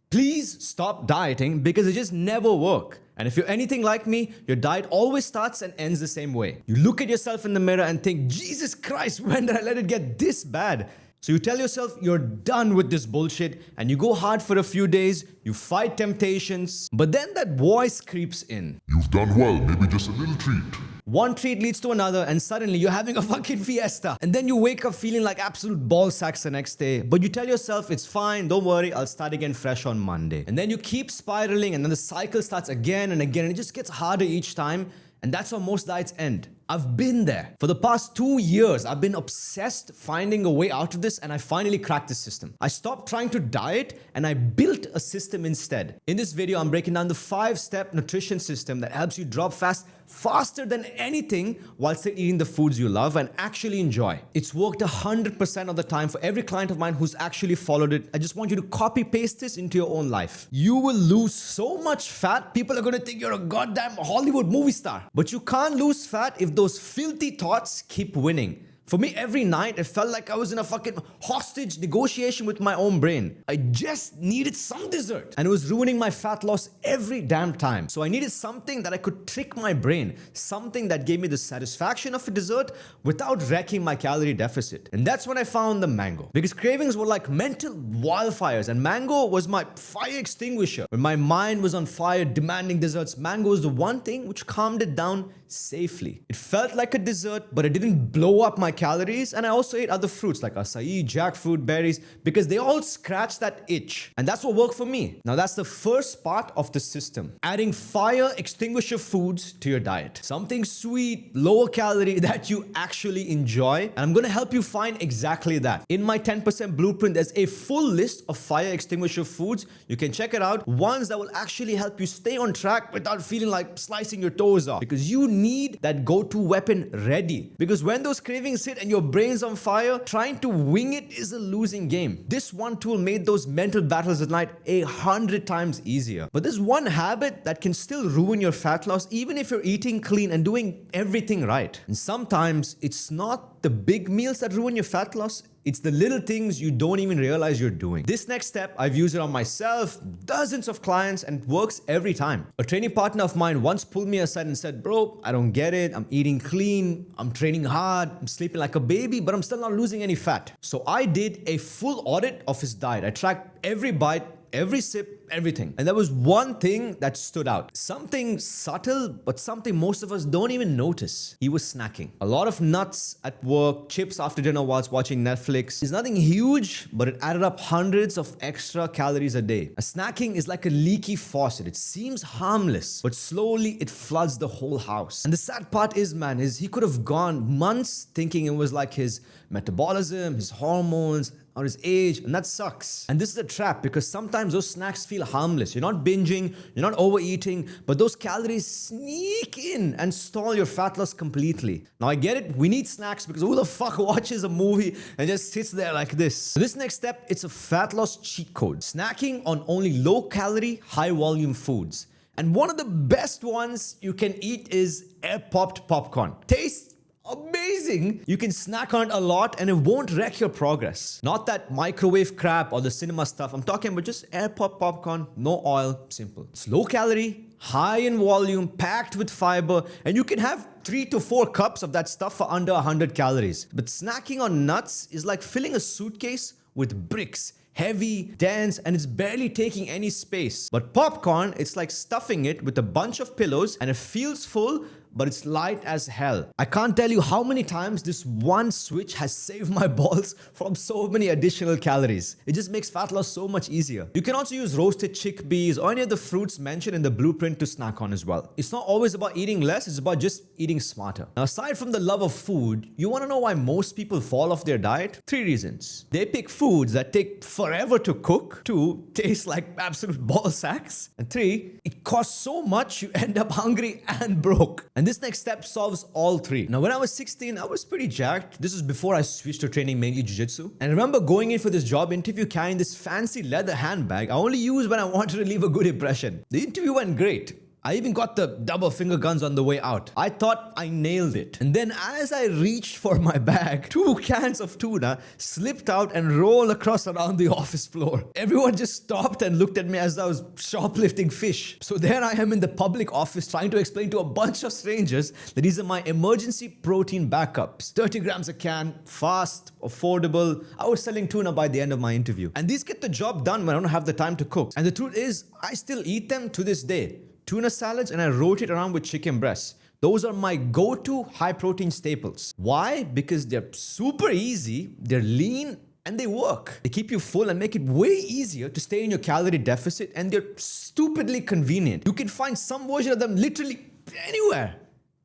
Please stop dieting because it just never works. And if you're anything like me, your diet always starts and ends the same way. You look at yourself in the mirror and think, Jesus Christ, when did I let it get this bad? So you tell yourself you're done with this bullshit and you go hard for a few days, you fight temptations, but then that voice creeps in. You've done well, maybe just a little treat. One treat leads to another and suddenly you're having a fucking fiesta. And then you wake up feeling like absolute ball sacks the next day. But you tell yourself it's fine, don't worry, I'll start again fresh on Monday. And then you keep spiraling and then the cycle starts again and again and it just gets harder each time. And that's how most diets end. I've been there. For the past 2 years, I've been obsessed finding a way out of this and I finally cracked the system. I stopped trying to diet and I built a system instead. In this video, I'm breaking down the 5-step nutrition system that helps you drop fast faster than anything while still eating the foods you love and actually enjoy. It's worked 100% of the time for every client of mine who's actually followed it. I just want you to copy paste this into your own life. You will lose so much fat, people are gonna think you're a goddamn Hollywood movie star. But you can't lose fat if those filthy thoughts keep winning. For me, every night, it felt like I was in a fucking hostage negotiation with my own brain. I just needed some dessert. And it was ruining my fat loss every damn time. So I needed something that I could trick my brain. Something that gave me the satisfaction of a dessert without wrecking my calorie deficit. And that's when I found the mango. Because cravings were like mental wildfires. And mango was my fire extinguisher. When my mind was on fire demanding desserts, mango was the one thing which calmed it down safely. It felt like a dessert, but it didn't blow up my calories. And I also ate other fruits like acai, jackfruit, berries, because they all scratch that itch. And that's what worked for me. Now that's the first part of the system. Adding fire extinguisher foods to your diet. Something sweet, lower calorie that you actually enjoy. And I'm gonna help you find exactly that. In my 10% blueprint, there's a full list of fire extinguisher foods. You can check it out. Ones that will actually help you stay on track without feeling like slicing your toes off. Because you need that go-to weapon ready. Because when those cravings hit and your brain's on fire, trying to wing it is a losing game. This one tool made those mental battles at night 100 times easier. But there's one habit that can still ruin your fat loss even if you're eating clean and doing everything right. And sometimes it's not the big meals that ruin your fat loss, it's the little things you don't even realize you're doing. This next step, I've used it on myself, dozens of clients, and it works every time. A training partner of mine once pulled me aside and said, bro, I don't get it. I'm eating clean, I'm training hard, I'm sleeping like a baby, but I'm still not losing any fat. So I did a full audit of his diet. I tracked every bite, every sip, everything. And there was one thing that stood out. Something subtle, but something most of us don't even notice. He was snacking. A lot of nuts at work, chips after dinner whilst watching Netflix. It's nothing huge, but it added up hundreds of extra calories a day. A snacking is like a leaky faucet. It seems harmless, but slowly it floods the whole house. And the sad part is, man, he could have gone months thinking it was like his metabolism, his hormones, or his age, and that sucks. And this is a trap because sometimes those snacks feel harmless. You're not binging, you're not overeating, but those calories sneak in and stall your fat loss completely. Now I get it, we need snacks because who the fuck watches a movie and just sits there like this? So this next step, it's a fat loss cheat code. Snacking on only low calorie, high volume foods. And one of the best ones you can eat is air popped popcorn. Tastes amazing. You can snack on it a lot and it won't wreck your progress. Not that microwave crap or the cinema stuff. I'm talking about just air pop popcorn, no oil, simple. It's low calorie, high in volume, packed with fiber, and you can have 3 to 4 cups of that stuff for under 100 calories. But snacking on nuts is like filling a suitcase with bricks. Heavy, dense, and it's barely taking any space. But popcorn, it's like stuffing it with a bunch of pillows and it feels full, but it's light as hell. I can't tell you how many times this one switch has saved my balls from so many additional calories. It just makes fat loss so much easier. You can also use roasted chickpeas or any of the fruits mentioned in the blueprint to snack on as well. It's not always about eating less, it's about just eating smarter. Now, aside from the love of food, you want to know why most people fall off their diet? 3 reasons. They pick foods that take forever to cook. 2, taste like absolute ball sacks. And 3, it costs so much you end up hungry and broke. And this next step solves all 3. Now, when I was 16, I was pretty jacked. This was before I switched to training mainly jiu-jitsu. And I remember going in for this job interview carrying this fancy leather handbag I only used when I wanted to leave a good impression. The interview went great. I even got the double finger guns on the way out. I thought I nailed it. And then as I reached for my bag, 2 cans of tuna slipped out and rolled across around the office floor. Everyone just stopped and looked at me as I was shoplifting fish. So there I am in the public office trying to explain to a bunch of strangers that these are my emergency protein backups. 30 grams a can, fast, affordable. I was selling tuna by the end of my interview. And these get the job done when I don't have the time to cook. And the truth is, I still eat them to this day. Tuna salads, and I rotate around with chicken breasts. Those are my go-to high protein staples. Why? Because they're super easy, they're lean, and they work. They keep you full and make it way easier to stay in your calorie deficit, and they're stupidly convenient. You can find some version of them literally anywhere.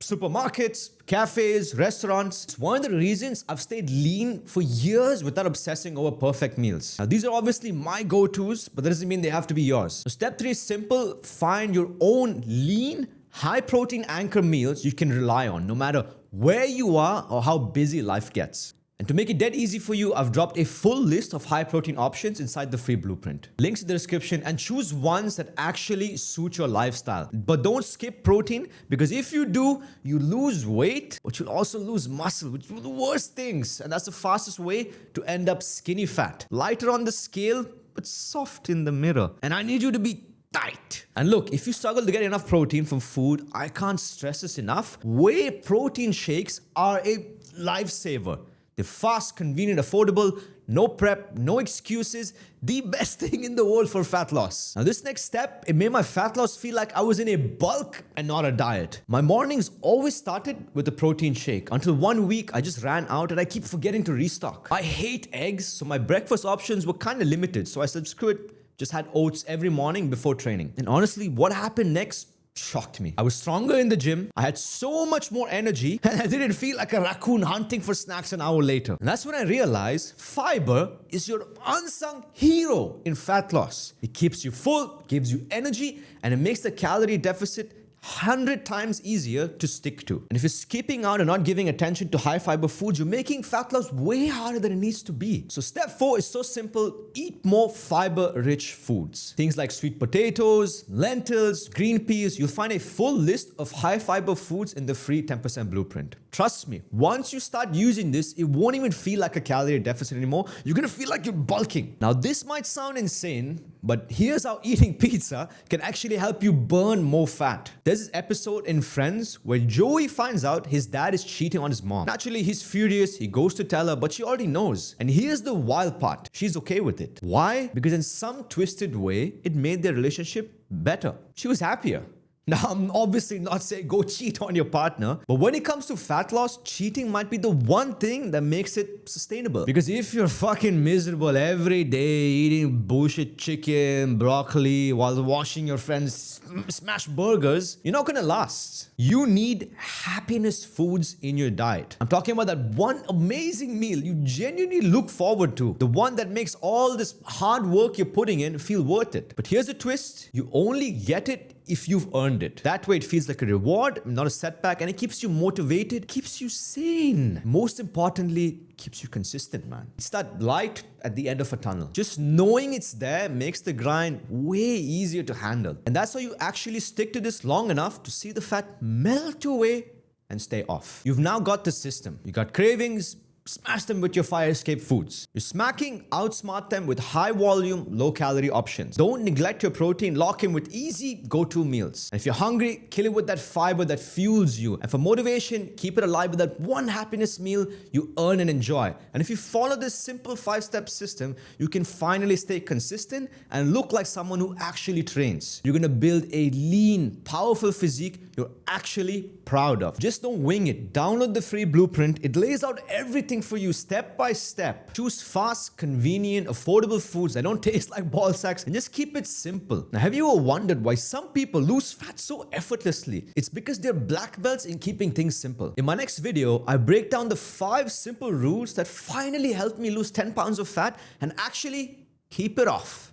Supermarkets, cafes, restaurants. It's one of the reasons I've stayed lean for years without obsessing over perfect meals. Now, these are obviously my go-tos, but that doesn't mean they have to be yours. So step 3 is simple. Find your own lean, high-protein anchor meals you can rely on, no matter where you are or how busy life gets. And to make it dead easy for you, I've dropped a full list of high protein options inside the free blueprint. Links in the description, and choose ones that actually suit your lifestyle. But don't skip protein, because if you do, you lose weight, but you'll also lose muscle, which are the worst things. And that's the fastest way to end up skinny fat. Lighter on the scale, but soft in the mirror. And I need you to be tight. And look, if you struggle to get enough protein from food, I can't stress this enough. Whey protein shakes are a lifesaver. They're fast, convenient, affordable, no prep, no excuses. The best thing in the world for fat loss. Now this next step, it made my fat loss feel like I was in a bulk and not a diet. My mornings always started with a protein shake. Until one week, I just ran out and I keep forgetting to restock. I hate eggs, so my breakfast options were kind of limited. So I said, screw it, just had oats every morning before training. And honestly, what happened next shocked me. I was stronger in the gym, I had so much more energy, and I didn't feel like a raccoon hunting for snacks an hour later. And that's when I realized fiber is your unsung hero in fat loss. It keeps you full, gives you energy, and it makes the calorie deficit 100 times easier to stick to. And if you're skipping out and not giving attention to high fiber foods, you're making fat loss way harder than it needs to be. So step 4 is so simple: eat more fiber rich foods. Things like sweet potatoes, lentils, green peas. You'll find a full list of high fiber foods in the free 10% blueprint. Trust me, once you start using this, it won't even feel like a calorie deficit anymore. You're gonna feel like you're bulking. Now this might sound insane, but here's how eating pizza can actually help you burn more fat. There's this episode in Friends where Joey finds out his dad is cheating on his mom. Naturally, he's furious, he goes to tell her, but she already knows. And here's the wild part: she's okay with it. Why? Because in some twisted way, it made their relationship better. She was happier. Now, I'm obviously not saying go cheat on your partner, but when it comes to fat loss, cheating might be the one thing that makes it sustainable. Because if you're fucking miserable every day eating bullshit chicken, broccoli, while watching your friends smash burgers, you're not gonna last. You need happiness foods in your diet. I'm talking about that one amazing meal you genuinely look forward to. The one that makes all this hard work you're putting in feel worth it. But here's the twist: you only get it if you've earned it. That way it feels like a reward, not a setback, and it keeps you motivated, keeps you sane. Most importantly, keeps you consistent, man. It's that light at the end of a tunnel. Just knowing it's there makes the grind way easier to handle. And that's how you actually stick to this long enough to see the fat melt away and stay off. You've now got the system. You got cravings, smash them with your fire escape foods. You're smacking, outsmart them with high volume, low calorie options. Don't neglect your protein, lock in with easy go-to meals. And if you're hungry, kill it with that fiber that fuels you. And for motivation, keep it alive with that one happiness meal you earn and enjoy. And if you follow this simple 5-step system, you can finally stay consistent and look like someone who actually trains. You're gonna build a lean, powerful physique you're actually proud of. Just don't wing it. Download the free blueprint. It lays out everything for you step by step. Choose fast, convenient, affordable foods that don't taste like ball sacks, and just keep it simple. Now, have you ever wondered why some people lose fat so effortlessly? It's because they're black belts in keeping things simple. In my next video, I break down the 5 simple rules that finally helped me lose 10 pounds of fat and actually keep it off.